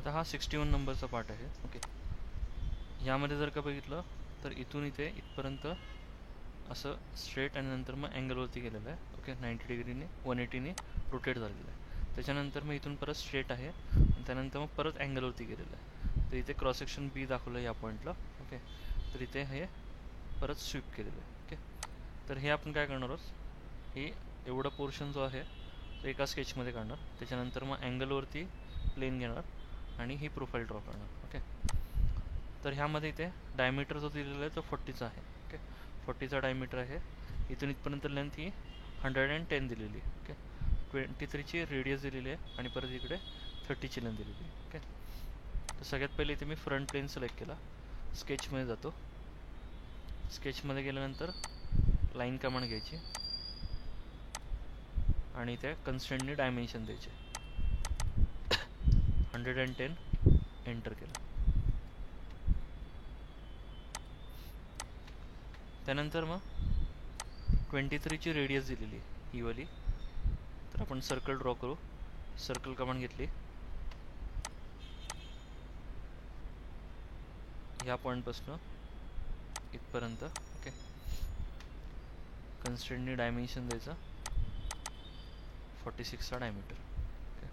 आता हा 61 नंबरचा पार्ट आहे. ओके, यामध्ये जर का बघितलं तर इथून इथे इथपर्यंत असं स्ट्रेट आणि नंतर मग अँगलवरती गेलेलं आहे. ओके, 90 डिग्रीने 180ने रोटेट झालेलं आहे. त्याच्यानंतर मग इथून परत स्ट्रेट आहे आणि त्यानंतर मग परत अँगलवरती गेलेलं आहे. तर इथे क्रॉस सेक्शन बी दाखवलं या पॉईंटला. ओके, तर इथे हे परत स्वीप केलेलं आहे. ओके, तर हे आपण काय करणार आहोत, हे एवढा पोर्शन जो आहे तो एका स्केचमध्ये काढणार. त्याच्यानंतर मग अँगलवरती प्लेन घेणार आणि ही प्रोफाईल ड्रॉ करणार. ओके, तर ह्यामध्ये इथे डायमीटर जो दिलेला आहे तो 40चा आहे. ओके, 40चा डायमीटर आहे. इथून इथपर्यंत लेंथ ही 110 दिलेली आहे. ओके, 23ची रेडियस दिलेली आहे आणि परत इकडे 30ची लेंथ दिलेली आहे. ओके, तर सगळ्यात पहिले इथे मी फ्रंट प्लेन सिलेक्ट केला. स्केचमध्ये जातो. स्केचमध्ये गेल्यानंतर लाईन कमांड घ्यायची आणि इथे कन्स्ट्रेंटने डायमेन्शन द्यायचे. 110 एंटर केलं. त्यानंतर मग 23ची रेडियस दिलेली आहे ही वाली. तर आपण सर्कल ड्रॉ करू. सर्कल कमांड घेतली. ह्या पॉईंटपासून इथपर्यंत. ओके, कन्स्ट्रेंटने डायमेन्शन द्यायचं 46चा डायमीटर. ओके,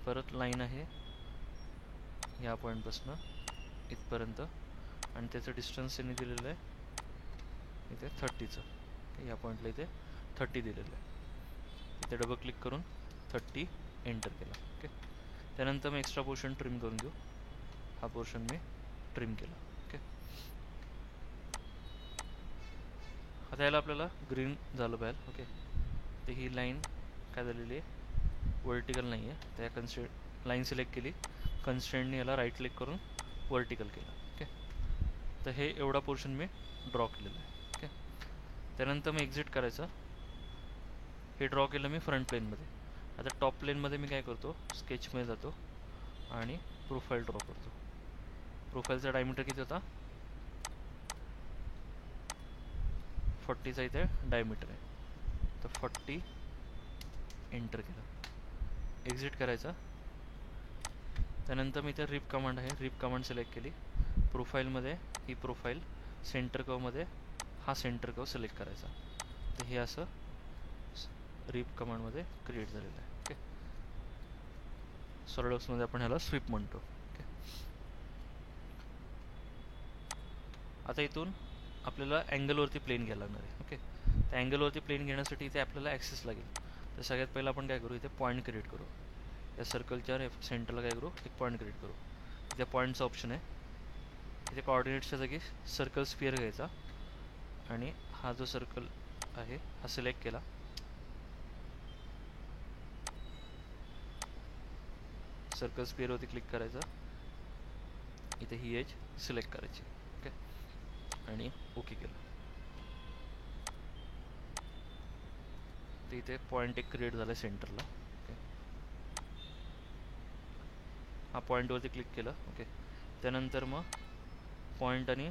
परत लाईन आहे ह्या पॉईंटपासून इथपर्यंत आणि त्याचं डिस्टन्स त्यांनी दिलेलं आहे इथे 30चं. या पॉईंटला इथे 30 दिलेलं आहे. इथे डबल क्लिक करून 30 एंटर केला. ओके, त्यानंतर मग एक्स्ट्रा पोर्शन ट्रिम करून घेऊ. हा पोर्शन मी ट्रिम केला. ओके, आता याला आपल्याला ग्रीन झालं पाहिजे. ओके, तर ही लाईन काय झालेली आहे, वर्टिकल नाही आहे. त्या लाईन सिलेक्ट केली, कन्स्ट्रेंटने याला राईट क्लिक करून वर्टिकल केलं. ओके, तर हे एवढा पोर्शन मी ड्रॉ केलेला आहे. ओके, त्यानंतर मी एक्झिट करायचं. हे ड्रॉ केलं मी फ्रंट प्लेनमध्ये. आता टॉप प्लेनमध्ये मी काय करतो, स्केचमध्ये जातो आणि प्रोफाईल ड्रॉ करतो. प्रोफाईलचा डायमीटर किती होता, 40चा इथे डायमीटर आहे. तर 40 एंटर केलं. एक्झिट करायचा. त्यानंतर मी इथे रिप कमांड आहे, रिप कमांड सिलेक्ट केली. प्रोफाईलमध्ये ही प्रोफाईल, सेंटर कर्वमध्ये हा सेंटर कर्व सिलेक्ट करायचा. तर हे असं रिप कमांडमध्ये क्रिएट झालेलं आहे. ओके, सॉलिडवर्क्समध्ये आपण ह्याला स्वीप म्हणतो. ओके, आता इथून आपल्याला अँगलवरती प्लेन घ्यायला लागणार आहे. ओके, तर अँगलवरती प्लेन घेण्यासाठी इथे आपल्याला ॲक्सेस लागेल. तर सगळ्यात पहिलं आपण काय करू, इथे पॉईंट क्रिएट करू. या सर्कलच्या सेंटरला काय करू, एक पॉईंट क्रिएट करू. इथे पॉईंटचा ऑप्शन आहे. इथे कोऑर्डिनेट्सच्या जागी सर्कल स्फिअर घ्यायचा आणि हा जो सर्कल आहे हा सिलेक्ट केला. सर्कल स्फिअरवरती क्लिक करायचा. इथे ही एज सिलेक्ट करायची. ओके, आणि ओके केलं. तर इथे पॉईंट एक क्रिएट झाला सेंटरला. ओके, हा पॉईंटवरती क्लिक केलं. ओके, त्यानंतर मग पॉईंट आणि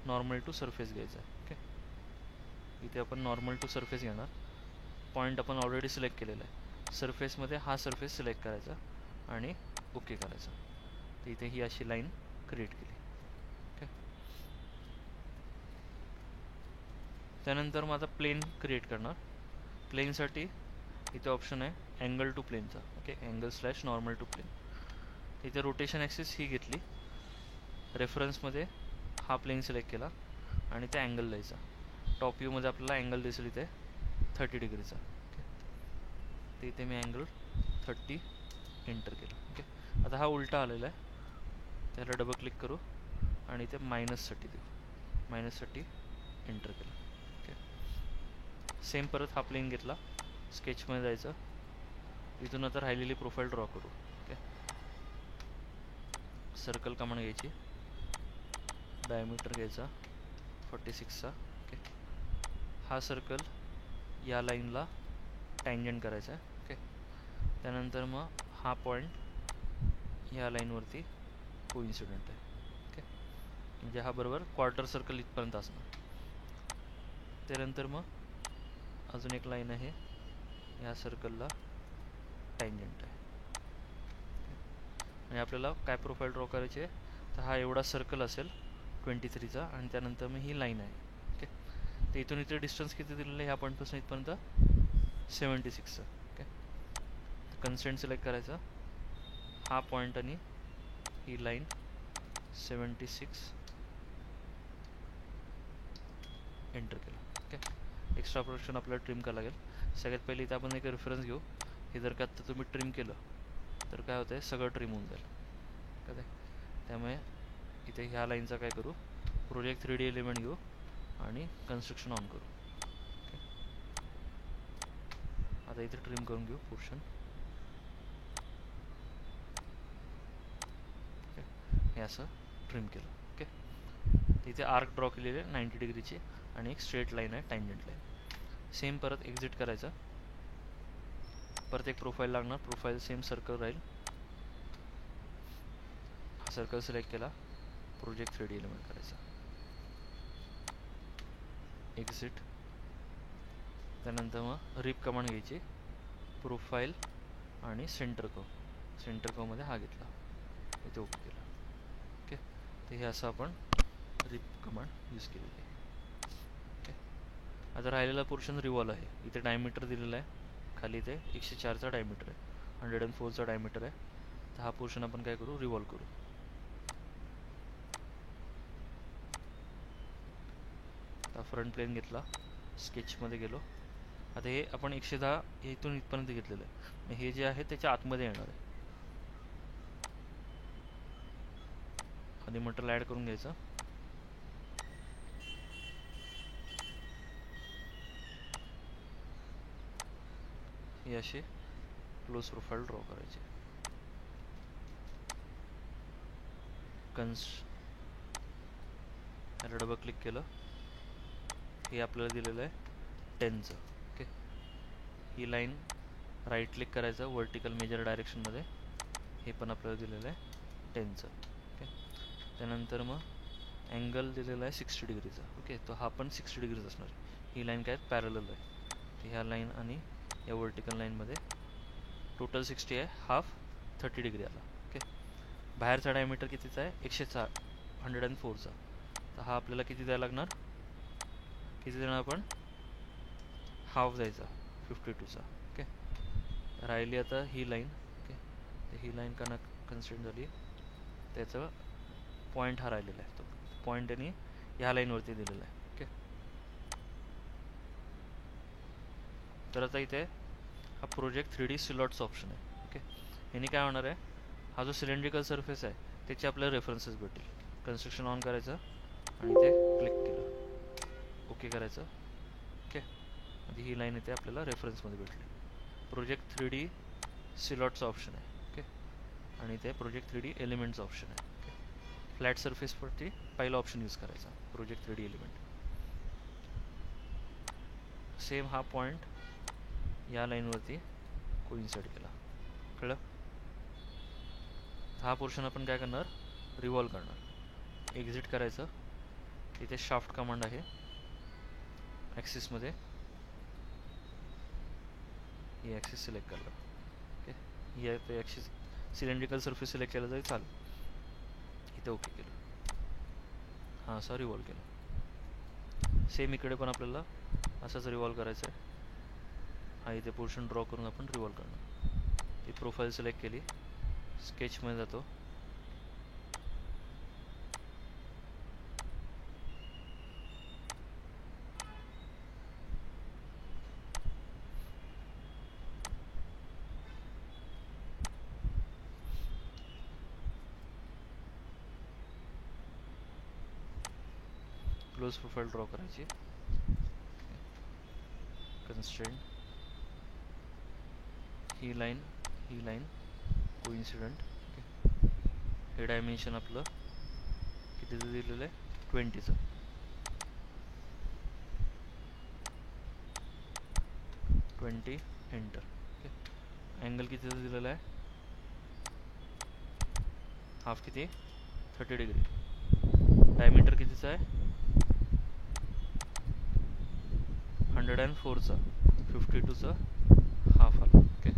नॉर्मल टू सरफेस घ्यायचा. ओके, इथे आपण नॉर्मल टू सरफेस घेणार. पॉईंट आपण ऑलरेडी सिलेक्ट केलेला आहे. सरफेसमध्ये हा सरफेस सिलेक्ट करायचा आणि ओके करायचा. तर इथे ही अशी लाईन क्रिएट केली. ओके, त्यानंतर मग आता प्लेन क्रिएट करणार. प्लेनसाठी इथे ऑप्शन आहे अँगल टू प्लेनचा. Okay, angle / normal to plane. इथे रोटेशन ॲक्सिस ही घेतली. रेफरन्समध्ये हा प्लेन सिलेक्ट केला आणि ते अँगल द्यायचा. टॉप व्ह्यूमध्ये आपल्याला अँगल दिसेल इथे 30 डिग्रीचा. ओके, तर इथे मी अँगल 30 एंटर केलं. ओके, आता हा उलटा आलेला आहे. त्याला डबल क्लिक करू आणि इथे -30 देऊ. -30 एंटर केलं. ओके, सेम परत हा प्लेन घेतला. स्केचमध्ये जायचं. इथून आता राहिलेली प्रोफाईल ड्रॉ करू. ओके, सर्कल कमांड घ्यायची. डायमीटर घ्यायचा 46चा. ओके, हा सर्कल या लाईनला टँजंट करायचा आहे. ओके, त्यानंतर मग हा पॉईंट या लाईनवरती कोइन्सिडेंट आहे. ओके, म्हणजे हा बरोबर क्वार्टर सर्कल इथपर्यंत असणार. त्यानंतर मग अजून एक लाईन आहे या सर्कलला टँजंट आहे. आणि आपल्याला काय प्रोफाईल ड्रॉ करायची आहे, तर हा एवढा सर्कल असेल 23चा आणि त्यानंतर मग ही लाईन आहे. ओके, तर इथून इथे डिस्टन्स किती दिलेलं आहे ह्या पॉईंटपासून इथपर्यंत 76चं. ओके, कन्स्ट्रेंट सिलेक्ट करायचा, हा पॉईंट आणि ही लाईन 76 एंटर केलं. ओके, एक्स्ट्रा प्रोडक्शन आपल्याला ट्रिम करावं लागेल. सगळ्यात पहिले इथे आपण एक रेफरन्स घेऊ. हे जर का आता तुम्ही ट्रिम केलं तर काय होतं आहे, सगळं ट्रिम होऊन जाईल. काय त्यामुळे इथे ह्या लाईनचा काय करू, प्रोजेक्ट 3D एलिमेंट घेऊ आणि कन्स्ट्रक्शन ऑन करू. ओके, आता इथे ट्रिम करून घेऊ पोर्शन. हे असं ट्रिम केलं. ओके, इथे आर्क ड्रॉ केलेली आहे 90 डिग्रीची आणि एक स्ट्रेट लाईन आहे टँजंट लाईन. सेम परत एक्झिट करायचं, परत एक प्रोफाईल लागणार, प्रोफाईल सेम सर्कल राहील. हा सर्कल सिलेक्ट केला, प्रोजेक्ट 3D एलिमेंट करायचा, एक्झिट. त्यानंतर मग रिप कमांड घ्यायची, प्रोफाईल आणि सेंटर मध्ये हा घेतला, इथे ओके केला. ओके, तर हे असं आपण रिप कमांड यूज केलेली आहे. ओके, आता राहिलेला पोर्शन रिवॉल्व आहे. इथे डायमीटर दिलेला आहे, खाली इथे 104चा डायमीटर आहे, 104चा डायमीटर आहे. तर हा पोर्शन आपण काय करू, रिवॉल्व करू. आता फ्रंट प्लेन घेतला, स्केचमध्ये गेलो. आता हे आपण 110 इथून इथपर्यंत घेतलेलं आहे. हे जे आहे त्याच्या आतमध्ये येणार आहे. आधी मटेरियल ॲड करून घ्यायचं. हे असे क्लोज प्रोफाईल ड्रॉ करायचे. याला डबल क्लिक केलं, हे आपल्याला दिलेलं आहे 10चं. ओके, ही लाईन राईट क्लिक करायचं, वर्टिकल मेजर डायरेक्शनमध्ये, हे पण आपल्याला दिलेलं आहे 10चं. ओके, त्यानंतर मग अँगल दिलेला आहे 60 डिग्रीचा. ओके, तो हा पण 60 डिग्रीज असणार. ही लाईन काय पॅरलल आहे, तर ह्या लाईन आणि या वर्टिकल लाईनमध्ये टोटल 60 आहे, हाफ 30 डिग्री आला. ओके, बाहेरचा डायमीटर कितीचा आहे, 104चा. तर हा आपल्याला किती द्यायला लागणार, किती देणार आपण, हाफ द्यायचा 52चा. ओके, राहिली आता ही लाईन. ओके, तर ही लाईन का कन्सिडर झाली, त्याचं पॉईंट हा राहिलेला आहे, तो पॉईंट त्यांनी ह्या लाईनवरती दिलेला आहे. ओके, तर आता इथे हा प्रोजेक्ट 3D स्लॉट्स ऑप्शन आहे. ओके, ह्याने काय होणार आहे, हा जो सिलेंड्रिकल सरफेस आहे त्याचे आपल्याला रेफरन्सेस भेटतील. कन्स्ट्रक्शन ऑन करायचं आणि ते क्लिक केलं, ओके करायचं. ओके, आणि ही लाईन इथे आपल्याला रेफरन्समध्ये भेटली. प्रोजेक्ट 3D स्लॉट्सचं ऑप्शन आहे. ओके, आणि ते प्रोजेक्ट 3D एलिमेंट्स ऑप्शन आहे. ओके, फ्लॅट सरफेसवरती पहिला ऑप्शन यूज करायचा, प्रोजेक्ट 3D एलिमेंट. सेम हा पॉईंट या लाईनवरती कोइन्साइड केला, कळलं. हा पोर्शन आपण काय करणार, रिवॉल्व करणार. एक्झिट करायचं, इथे शाफ्ट कमांड आहे ॲक्सिसमध्ये, ही ॲक्सिस सिलेक्ट करलं. ओके, ही आहे ते ॲक्सिस, सिलेंड्रिकल सरफेस सिलेक्ट केलं तरी चालेल. इथे ओके केलं, हां असा रिवॉल्व केला. सेम इकडे पण आपल्याला असंच रिवॉल्व करायचं आहे. हा इथे पोर्शन ड्रॉ करून आपण रिवॉल्व करणार. ती प्रोफाईल सिलेक्ट केली, स्केचमध्ये जातो, क्लोज प्रोफाईल ड्रॉ करायची, कन्स्ट्रेंट, ही लाईन कोइन्सिडेंट. ओके, हे डायमेन्शन आपलं कितीचं दिलेलं आहे, 20चं. 20 एंटर. ओके, अँगल कितीचं दिलेलं आहे, हाफ किती, 30 डिग्री. डायमीटर कितीचं आहे, 104चा, 52चं हाफ आला. ओके,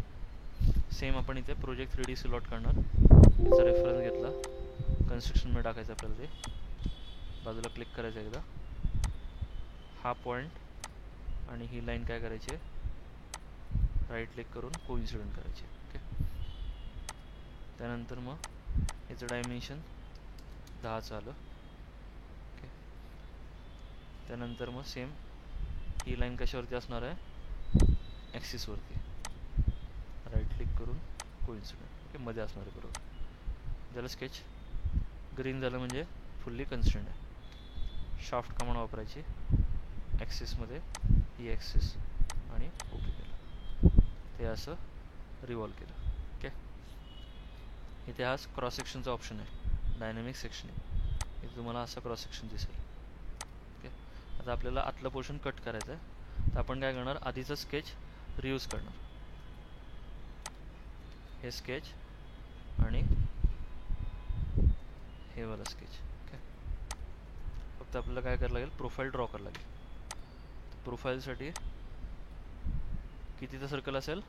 सेम आपण इथे प्रोजेक्ट 3D स्लॉट करणार. त्याचा रेफरन्स घेतला, कन्स्ट्रक्शनमध्ये टाकायचं आपल्याला, ते बाजूला क्लिक करायचं एकदा, हा पॉईंट आणि ही लाईन काय करायची आहे, राईट क्लिक करून कोइन्सिडेंट करायची. ओके, त्यानंतर मग याचं डायमेन्शन 10 आलं. ओके, त्यानंतर मग सेम ही लाईन कशावरती असणार आहे, ॲक्सिसवरती, राईट क्लिक करून कोइन्सिडेंट. ओके, मध्ये असणार आहे बरोबर. झालं स्केच. ग्रीन झालं म्हणजे फुल्ली कन्स्ट्रेंट आहे. शाफ्ट कमांड वापरायची, ॲक्सिसमध्ये ही ॲक्सिस आणि ओके केलं, ते असं रिवॉल्व केलं. ओके, इथे हा क्रॉस सेक्शनचा ऑप्शन आहे, डायनॅमिक सेक्शनिंग. इथे तुम्हाला असं क्रॉस सेक्शन दिसेल. ओके, आता आपल्याला आतलं पोर्शन कट करायचं आहे, तर आपण काय करणार, आधीचं स्केच रियूज करणार. हे स्केच आणि हे वाला स्केच. ओके, फक्त आपल्याला काय करायला लागेल, प्रोफाईल ड्रॉ करायला लागेल. प्रोफाईलसाठी कितीचा सर्कल असेल,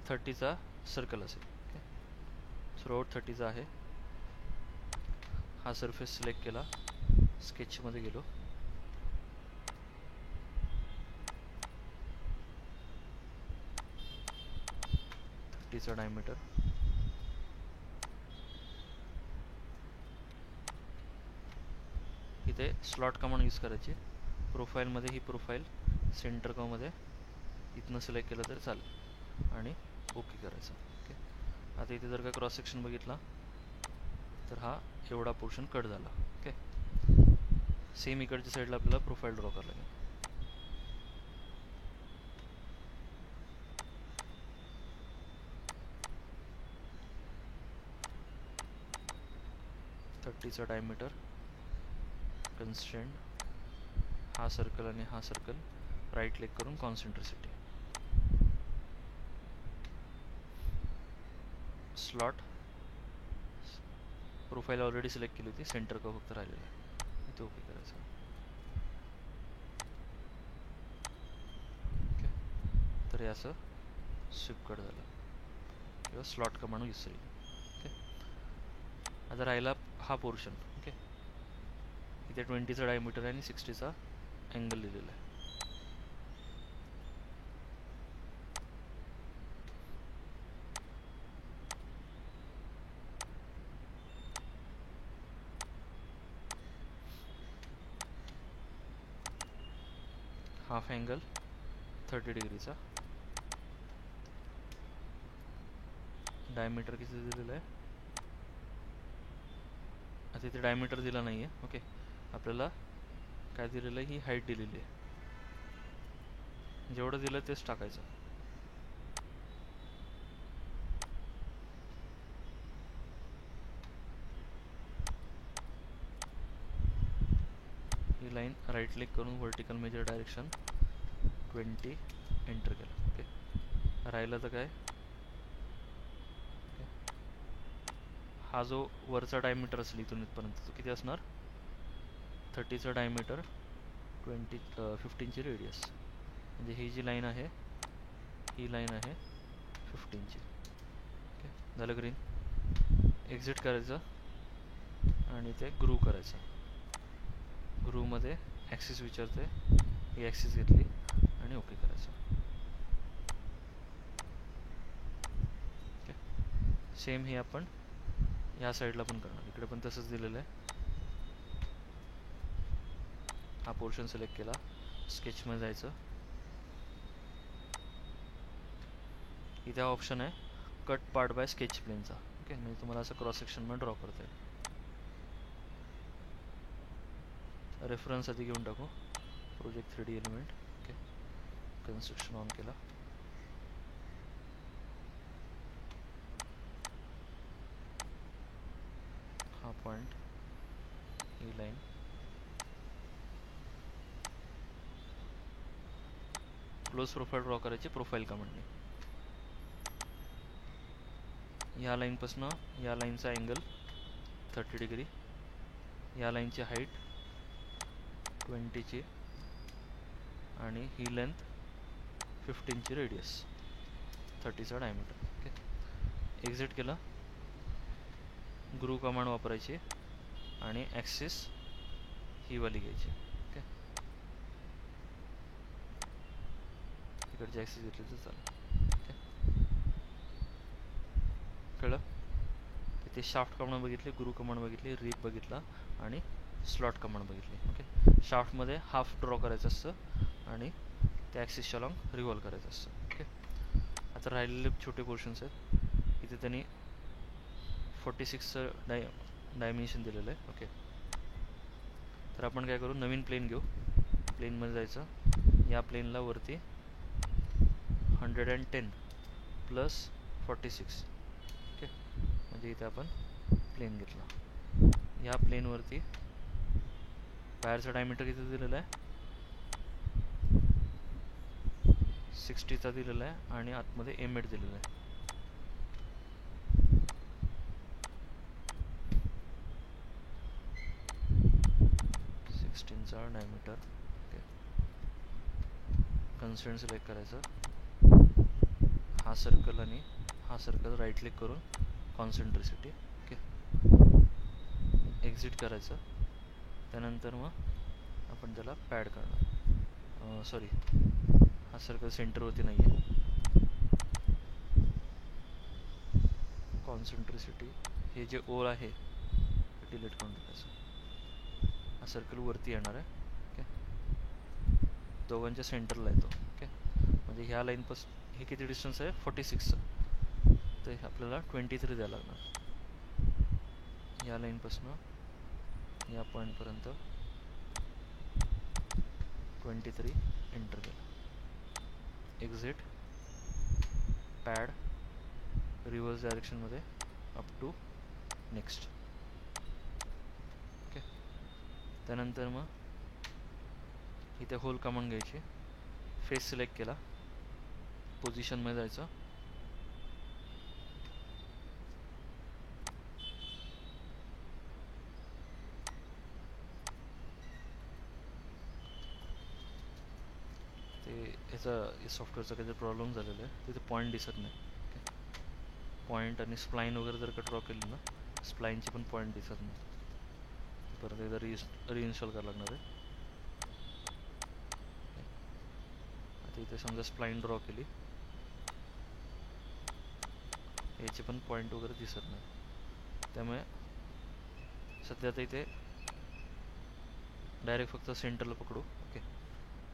30चा सर्कल असेल. ओके, थ्रूआउट 30चा आहे. हा सरफेस सिलेक्ट केला, स्केचमध्ये गेलो, चा डायमीटर, इथे स्लॉट कमांड यूज करायची. प्रोफाईलमध्ये ही प्रोफाईल सेंटर मध्ये इथनं सिलेक्ट केलं तरी चालेल आणि ओके करायचं. ओके, आता इथे जर का क्रॉस सेक्शन बघितला तर हा एवढा पोर्शन कट झाला. ओके, सेम इकडच्या साईडला आपल्याला प्रोफाईल ड्रॉ करायला लागेल. चा डायमीटर, कन्स्ट्रेंट, हा सर्कल आणि हा सर्कल, राईट क्लिक करून कॉन्सेंट्रिसिटी, स्लॉट, प्रोफाईल ऑलरेडी सिलेक्ट केली होती, सेंटर का फक्त राहिलेला आहे, इथे ओके करायचं. ओके, तर हे असं स्विप कट झालं किंवा स्लॉट कमांड विसरली. ओके, आता राहिला हा पोर्शन. ओके, इथे 20चा डायमीटर आहे आणि 60चा अँगल लिहिलेला आहे. हाफ अँगल 30 डिग्रीचा, डायमीटर किती दिलेलं आहे, आता इथे डायमीटर दिला नाही आहे. ओके, आपल्याला काय दिलेलं आहे, ही हाईट दिलेली आहे, जेवढं दिलं तेच टाकायचं. ही लाईन राईट क्लिक करून व्हर्टिकल मेजर डायरेक्शन 20 एंटर केलं. ओके, राहिलं तर काय, हा जो वरचा डायमीटर असेल इथून इथपर्यंत तो किती असणार, 30चा डायमीटर, 15ची रेडियस, म्हणजे ही जी लाईन आहे ही लाईन आहे 15ची. ओके, झालं ग्रीन. एक्झिट करायचं आणि ते ग्रू करायचं. ग्रूमध्ये ॲक्सिस विचारते, ही ॲक्सिस घेतली आणि ओके करायचं. ओके, सेम ही आपण या साईडला पण करणार, इकडे पण तसंच दिलेलं आहे. हा पोर्शन सिलेक्ट केला, स्केचमध्ये जायचं, इथे हा ऑप्शन आहे कट पार्ट बाय स्केच प्लेनचा. ओके, म्हणजे तुम्हाला असं क्रॉस सेक्शनमध्ये ड्रॉ करता येईल. रेफरन्स आधी घेऊन टाकू, project 3D element. Okay, construction on केला, हा पॉइंट, ही लाईन, क्लोज प्रोफाईल ड्रॉ करायची प्रोफाईल कमांडने. या लाईनपासून या लाईनचा अँगल 30 डिग्री, या लाईनची हाईट 20ची आणि ही लेंथ 15ची रेडियस, 30चा डायमीटर. ओके, एक्झिट केलं, ग्रू कमांड वापरायची आणि ॲक्सिस ही वाली घ्यायची. ओके, इकडची ॲक्सिस घेतली तर चालेल. ओके, कळलं. तिथे शाफ्ट कमांड बघितली, ग्रू कमांड बघितली, रीप बघितला आणि स्लॉट कमांड बघितली. ओके, शाफ्टमध्ये हाफ ड्रॉ करायचं असतं आणि त्या ॲक्सिसच्या लॉंग रिव्हॉल्व करायचं असतं. ओके, आता राहिलेले छोटे पोर्शन्स आहेत. इथे त्यांनी 46 डायमेन्शन दिलेलं आहे. ओके, तर आपण काय करू, नवीन प्लेन घेऊ. प्लेनमध्ये जायचं, या प्लेनला वरती 110 प्लस 46. ओके, म्हणजे इथे आपण प्लेन घेतला. या प्लेनवरती बाहेरचा डायमीटर किती दिलेला आहे, 60चा दिलेला आहे आणि आतमध्ये M8 दिलेला आहे. डायमीटर. ओके, कन्स्ट्रेंट सिलेक्ट करायचं, हा सर्कल आणि हा सर्कल राईट क्लिक करून कॉन्सन्ट्रिसिटी. ओके, एक्झिट करायचं. त्यानंतर मग आपण त्याला पॅड करणार. सॉरी, हा सर्कल सेंटरवरती नाही आहे. कॉन्सन्ट्रिसिटी हे जे ओळ आहे डिलीट करून टाकायचं. हा सर्कल वरती येणार आहे. ओके, दोघांच्या सेंटरला येतो. ओके, म्हणजे ह्या लाईनपासून हे किती डिस्टन्स आहे, 46चं, तर आपल्याला 23 द्यायला लागणार. या लाईनपासून या पॉईंटपर्यंत 23 एंटर केलं. एक्झिट, पॅड, रिव्हर्स डायरेक्शनमध्ये अप टू नेक्स्ट. ओके, त्यानंतर मग इथे होल कमांड घ्यायची, फेस सिलेक्ट केला, पोझिशनमध्ये जायचं, ते याचा सॉफ्टवेअरचा काहीतरी प्रॉब्लेम झालेला आहे, तिथे पॉईंट दिसत नाही. ओके, पॉईंट आणि स्प्लाईन वगैरे जर का ड्रॉ केली ना, स्प्लाईनची पण पॉईंट दिसत नाही. परत एकदा रिइन्स्टॉल करावं लागणार आहे. आता इथे समजा स्प्लाईन ड्रॉ केली, याचे पण पॉईंट वगैरे दिसत नाही. त्यामुळे सध्या आता इथे डायरेक्ट फक्त सेंटरला पकडू. ओके,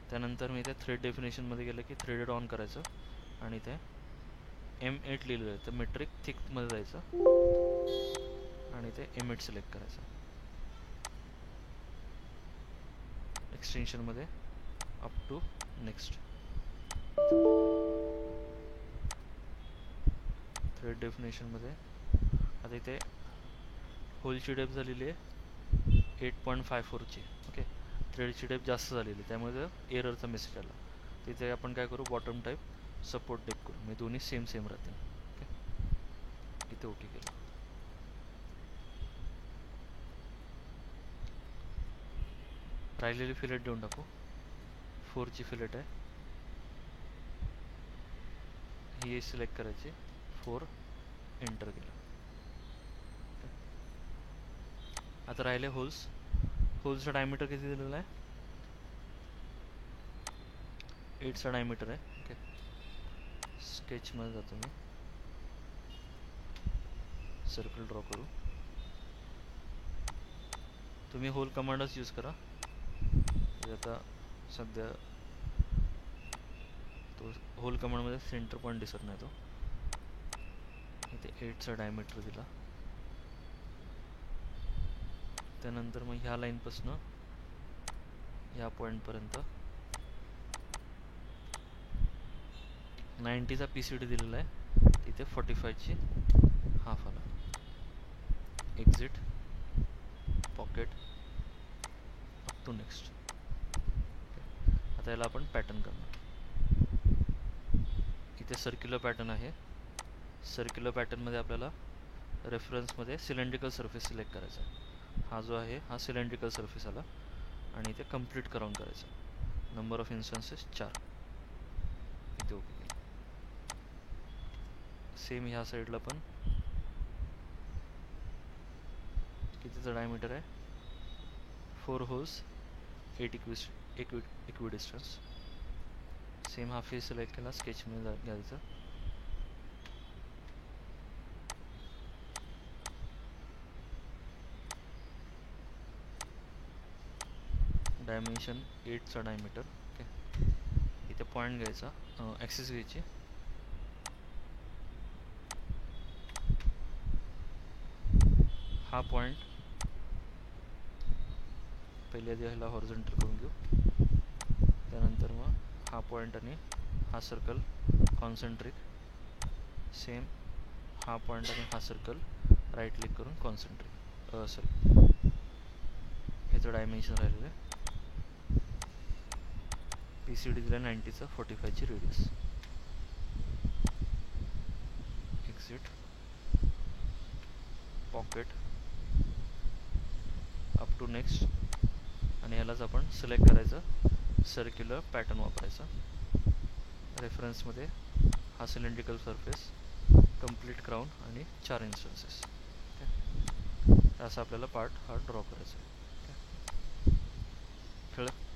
त्यानंतर मी इथे थ्रेड डेफिनेशनमध्ये गेलं की थ्रेडेड ऑन करायचं आणि इथे M8 लिहिलेलं आहे, तर मेट्रिक थिकमध्ये जायचं आणि इथे M8 सिलेक्ट करायचं. एक्सटेन्शनमध्ये अप टू नेक्स्ट. थ्रेड डेफिनेशनमध्ये आता इथे होलची डेप्थ झालेली आहे 8.54ची. ओके, थ्रेडची डेप्थ जास्त झालेली, त्यामुळे एररचा मेसेज आला. तिथे आपण काय करू, बॉटम टाईप सपोर्ट डेप करू, म्हणजे दोन्ही सेम राहतील. ओके, इथे ओके केलं. राहिलेली फिलेट देऊन टाकू. 4ची फिलेट आहे, ही सिलेक्ट करायची, 4 एंटर केलं. आता राहिले होल्स. होल्सचा डायमीटर किती दिलेला आहे, 8चा डायमीटर आहे. ओके, स्केचमध्ये जातो मी, सर्कल ड्रॉ करू. तुम्ही होल कमांडच यूज करा. आता सध्या तो होल कमांडमध्ये सेंटर पॉईंट दिसत नाही, तो इथे 8चा डायमीटर दिला. त्यानंतर मग ह्या लाईनपासून ह्या पॉईंटपर्यंत 90चा PCD दिलेला आहे, तिथे 45ची हाफ आला. Exit, pocket, up to next. आता याला आपण पॅटर्न करणार. इथे सर्क्युलर पॅटर्न आहे. सर्क्युलर पॅटर्नमध्ये आपल्याला रेफरन्समध्ये सिलेंड्रिकल सरफेस सिलेक्ट करायचा आहे. हा जो आहे हा सिलेंड्रिकल सरफेस आला आणि इथे कंप्लीट करून करायचं. Number of instances 4. इथे ओके केलं. सेम ह्या साईडला पण त्याचं डायमीटर आहे 4 होल्स 8 इक्विडिस्टन्स. सेम हा फेस सिलेक्ट केला, स्केचमध्ये घ्यायचं. डायमेन्शन 8चा डायमीटर. ओके, इथे पॉईंट घ्यायचा, ॲक्सिस घ्यायची. हा पॉईंट पहिले आधी ह्याला हॉरिझॉन्टल करून घेऊ, त्यानंतर मग हा पॉईंट आणि हा सर्कल कॉन्सन्ट्रिक. सेम हा पॉईंट आणि हा सर्कल राईट क्लिक करून कॉन्सन्ट्रिक. ह्याचं डायमेन्शन राहिलेलं आहे. PCD दिला 90चा, 45ची radius. Exit, pocket, up to next, आणि ह्यालाच आपण सिलेक्ट करायचं, सर्क्युलर पॅटर्न वापरायचा. रेफरन्समध्ये हा सिलेंड्रिकल सरफेस, कंप्लीट क्राउन आणि 4 इन्स्टन्सेस. ओके, असा आपल्याला पार्ट हा ड्रॉ करायचा आहे. ओके,